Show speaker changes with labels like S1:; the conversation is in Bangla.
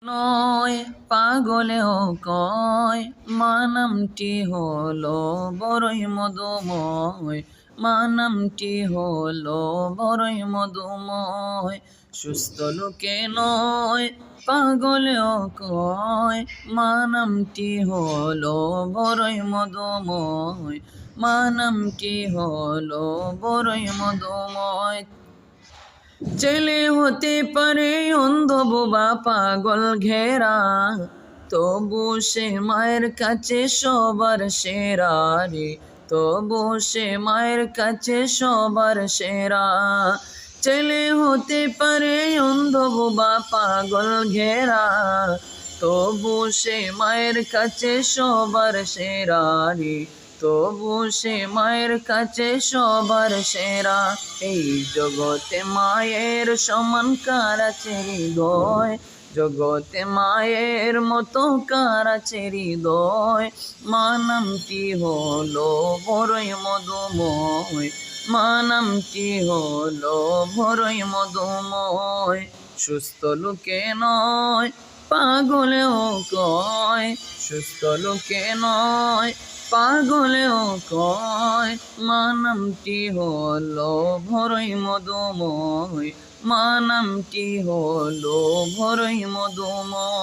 S1: নয় পাগলেও কয় মা নামটি হলো বড়ই মধুময়, মা নামটি হলো বড়ই মধুময়। সুস্থ লোকে নয় পাগলেও কয় মা নামটি হলো বড়ই মধুময়, মা নামটি হলো বড়ই মধুময়। ছেলে হতে পারে অন্ধ বোবা পাগল ঘেরা, তবু সে মায়ের কাছে সবার সেরা রে, তবু সে মায়ের কাছে সবার সেরা। ছেলে হতে পারে অন্ধ বোবা পাগল ঘেরা, তবু সে মায়ের কাছে সবার সেরা রে, তবু সে মায়ের কাছে সবার সেরা। এই জগতে মায়ের সমান কার আছে হৃদয়, জগতে মায়ের মতো কার আছে হৃদয়। মা নামটি হলো বড়ই মধুময়, মা নামটি হলো বড়ই মধুময়। সুস্থ লোকে নয় পাগলেও কয়, সুস্থ লোকে নয় পাগলেও কয় মা নামটি হলো বড়ই মধুময়, মা নামটি হলো বড়ই মধুময়।